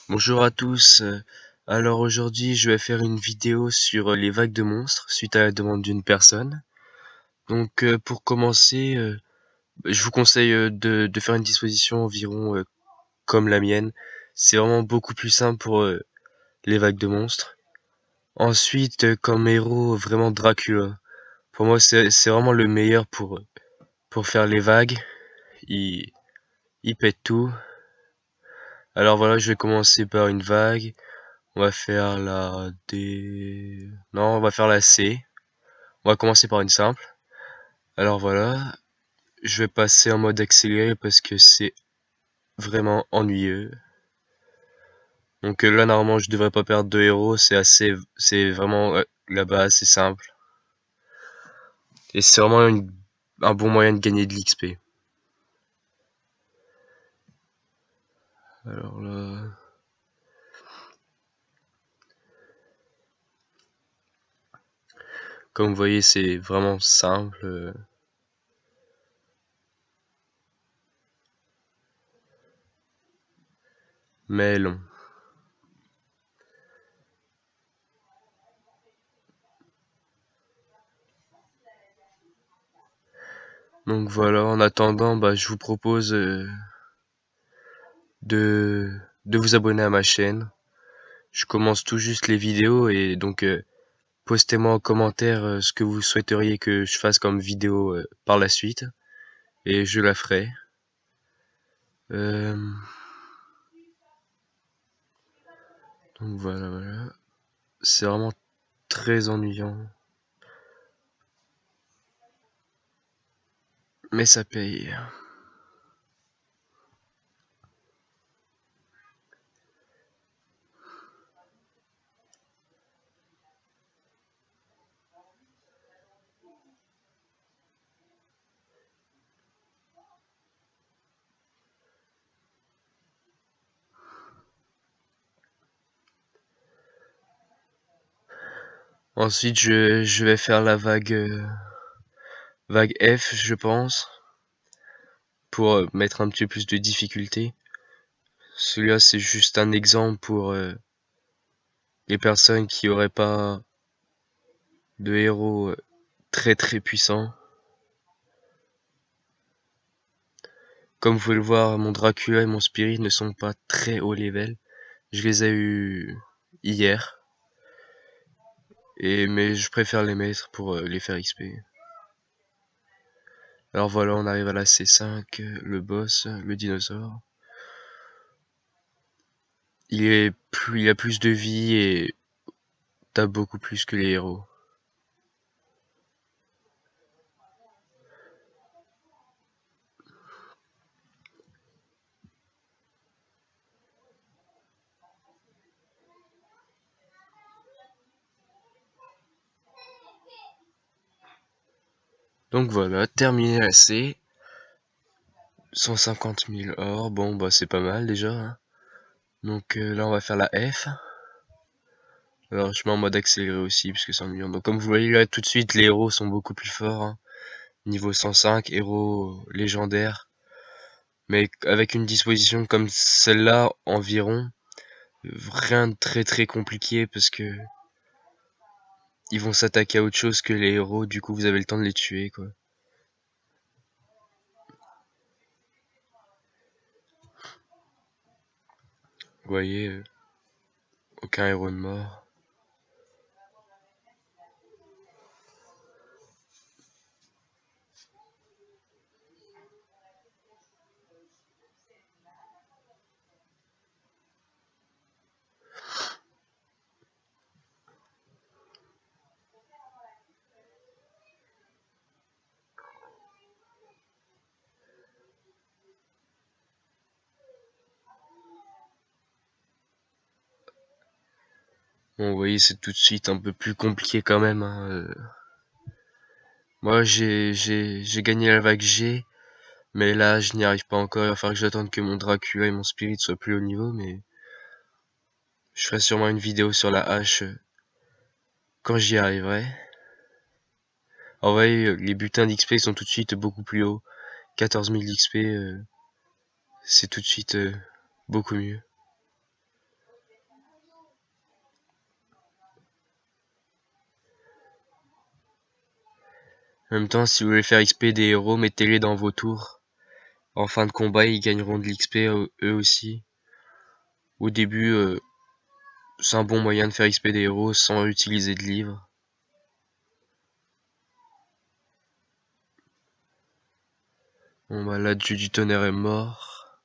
Bonjour à tous, alors aujourd'hui je vais faire une vidéo sur les vagues de monstres suite à la demande d'une personne. Donc pour commencer, je vous conseille de faire une disposition environ comme la mienne. C'est vraiment beaucoup plus simple pour les vagues de monstres. Ensuite, comme héros, vraiment Dracula. Pour moi c'est vraiment le meilleur pour faire les vagues. Il, il pète tout. Alors voilà, je vais commencer par une vague. On va faire la D. Non, on va faire la C. On va commencer par une simple. Alors voilà, je vais passer en mode accéléré parce que c'est vraiment ennuyeux. Donc là, normalement, je devrais pas perdre de héros. C'est vraiment la base, c'est simple. Et c'est vraiment un bon moyen de gagner de l'XP. Alors là, comme vous voyez, c'est vraiment simple. Mais long. Donc voilà, en attendant, bah, je vous propose de vous abonner à ma chaîne. Je commence tout juste les vidéos et donc postez-moi en commentaire ce que vous souhaiteriez que je fasse comme vidéo par la suite et je la ferai. Euh, donc voilà. C'est vraiment très ennuyant. Mais ça paye. Ensuite je vais faire la vague F je pense. Pour mettre un petit peu plus de difficulté. Celui-là c'est juste un exemple pour les personnes qui auraient pas de héros très puissants. Comme vous pouvez le voir, mon Dracula et mon Spirit ne sont pas très haut level. Je les ai eu hier. Mais je préfère les mettre pour les faire XP. Alors voilà, on arrive à la C5, le boss, le dinosaure. Il a plus de vie et tape beaucoup plus que les héros. Donc voilà, terminé la C. 150 000 or, bon bah c'est pas mal déjà. Hein. Donc là on va faire la F. Alors je mets en mode accéléré aussi parce que c'est ennuyant. Donc comme vous voyez là tout de suite les héros sont beaucoup plus forts. Hein. Niveau 105, héros légendaire. Mais avec une disposition comme celle-là environ, rien de très compliqué parce que ils vont s'attaquer à autre chose que les héros, du coup vous avez le temps de les tuer quoi. Vous voyez, aucun héros de mort. Bon, vous voyez, c'est tout de suite un peu plus compliqué quand même. Hein. Moi, j'ai gagné la vague G, mais là, je n'y arrive pas encore. Il va falloir que j'attende que mon Dracula et mon Spirit soient plus haut niveau, mais je ferai sûrement une vidéo sur la hache quand j'y arriverai. Alors, vous voyez, les butins d'XP sont tout de suite beaucoup plus hauts. 14 000 d'XP, c'est tout de suite beaucoup mieux. En même temps, si vous voulez faire XP des héros, mettez-les dans vos tours. En fin de combat, ils gagneront de l'XP eux aussi. Au début, c'est un bon moyen de faire XP des héros sans utiliser de livres. Bon bah là, Dieu du tonnerre est mort.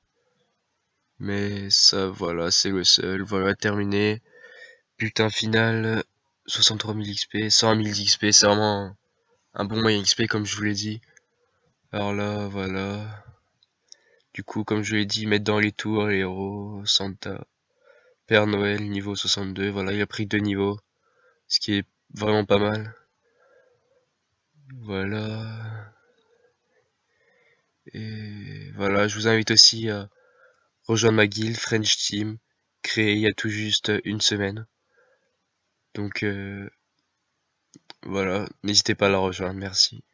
Mais ça, voilà, c'est le seul. Voilà, terminé. Bulletin final, 63 000 XP, 100 000 XP, c'est vraiment un bon moyen XP comme je vous l'ai dit. Alors là, voilà. Du coup, comme je l'ai dit, mettre dans les tours les héros, Santa, Père Noël, niveau 62. Voilà, il a pris 2 niveaux, ce qui est vraiment pas mal. Voilà. Et voilà, je vous invite aussi à rejoindre ma guilde French Team, créée il y a tout juste une semaine. Donc voilà, n'hésitez pas à la rejoindre, merci.